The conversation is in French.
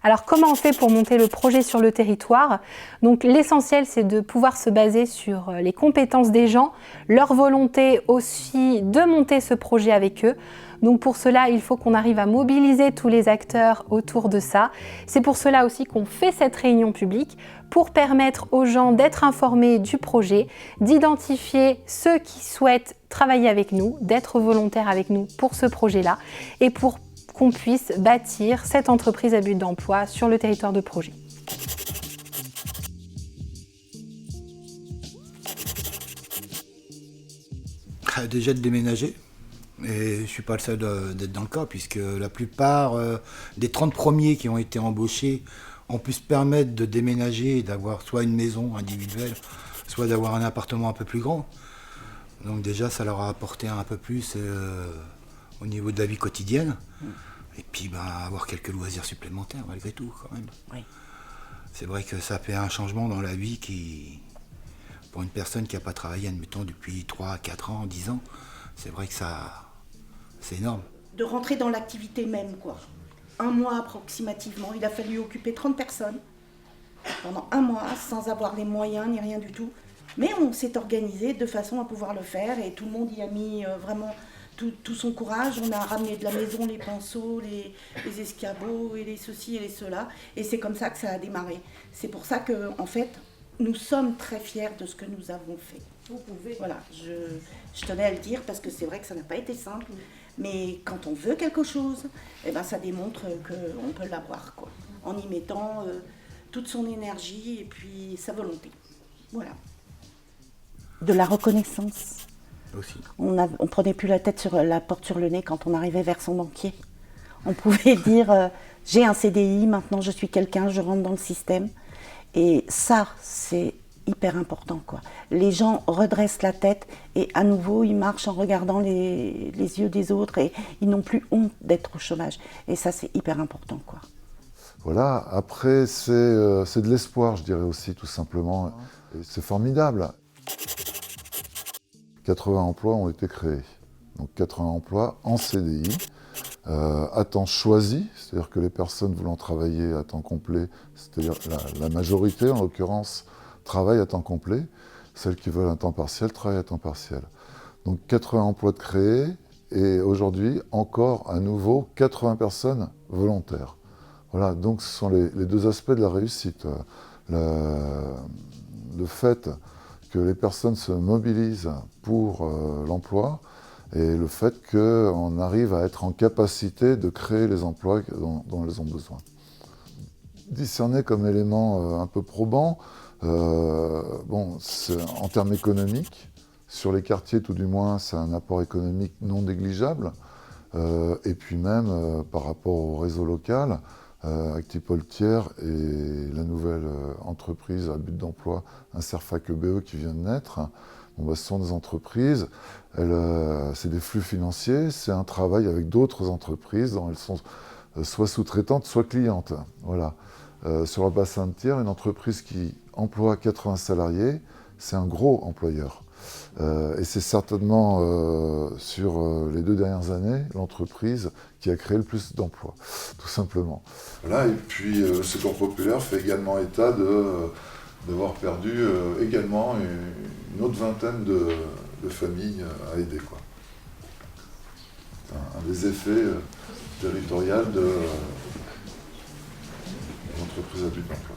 Alors comment on fait pour monter le projet sur le territoire? Donc l'essentiel, c'est de pouvoir se baser sur les compétences des gens, leur volonté aussi de monter ce projet avec eux. Donc pour cela, il faut qu'on arrive à mobiliser tous les acteurs autour de ça. C'est pour cela aussi qu'on fait cette réunion publique, pour permettre aux gens d'être informés du projet, d'identifier ceux qui souhaitent travailler avec nous, d'être volontaires avec nous pour ce projet-là, et pour qu'on puisse bâtir cette entreprise à but d'emploi sur le territoire de projet. Déjà de déménager. Et je ne suis pas le seul d'être dans le cas, puisque la plupart des 30 premiers qui ont été embauchés ont pu se permettre de déménager et d'avoir soit une maison individuelle, soit d'avoir un appartement un peu plus grand. Donc déjà, ça leur a apporté un peu plus au niveau de la vie quotidienne. Et puis avoir quelques loisirs supplémentaires, malgré tout, quand même. Oui. C'est vrai que ça fait un changement dans la vie qui, pour une personne qui n'a pas travaillé, admettons, depuis 3, 4 ans, 10 ans, c'est vrai que c'est énorme. De rentrer dans l'activité même, quoi. 1 mois approximativement, il a fallu occuper 30 personnes pendant 1 mois sans avoir les moyens ni rien du tout. Mais on s'est organisé de façon à pouvoir le faire et tout le monde y a mis vraiment tout son courage. On a ramené de la maison les pinceaux, les escabeaux et les ceci et les cela. Et c'est comme ça que ça a démarré. C'est pour ça que, en fait, nous sommes très fiers de ce que nous avons fait. Vous pouvez. Voilà, je tenais à le dire parce que c'est vrai que ça n'a pas été simple. Mais quand on veut quelque chose, eh ben, ça démontre qu'on peut l'avoir, quoi, en y mettant toute son énergie et puis sa volonté. Voilà. De la reconnaissance. Aussi. On prenait plus la porte sur le nez quand on arrivait vers son banquier. On pouvait dire j'ai un CDI, maintenant je suis quelqu'un, je rentre dans le système. Et ça, c'est hyper important, quoi. Les gens redressent la tête et à nouveau ils marchent en regardant les yeux des autres et ils n'ont plus honte d'être au chômage. Et ça, c'est hyper important, quoi. Voilà, après c'est de l'espoir, je dirais aussi, tout simplement. Et c'est formidable. 80 emplois ont été créés. Donc 80 emplois en CDI, à temps choisi, c'est-à-dire que les personnes voulant travailler à temps complet, c'est-à-dire la majorité en l'occurrence, travaillent à temps complet. Celles qui veulent un temps partiel travaillent à temps partiel. Donc 80 emplois de créés et aujourd'hui encore à nouveau 80 personnes volontaires. Voilà, donc ce sont les deux aspects de la réussite. Le fait que les personnes se mobilisent pour l'emploi et le fait qu'on arrive à être en capacité de créer les emplois dont elles ont besoin. Discerner comme élément un peu probant, en termes économiques, sur les quartiers tout du moins, c'est un apport économique non négligeable, et puis même par rapport au réseau local, Actipol Tiers et la nouvelle entreprise à but d'emploi Inserfac EBE qui vient de naître. Ce sont des entreprises, c'est des flux financiers, c'est un travail avec d'autres entreprises dont elles sont soit sous-traitantes, soit clientes. Voilà. Sur le bassin de Tiers, une entreprise qui emploie 80 salariés, c'est un gros employeur. Et c'est certainement sur les 2 dernières années l'entreprise qui a créé le plus d'emplois, tout simplement. Voilà, et puis le Secours Populaire fait également état d'avoir perdu également une autre vingtaine de familles à aider, quoi. Un des effets territoriaux de l'entreprise à but d'emploi.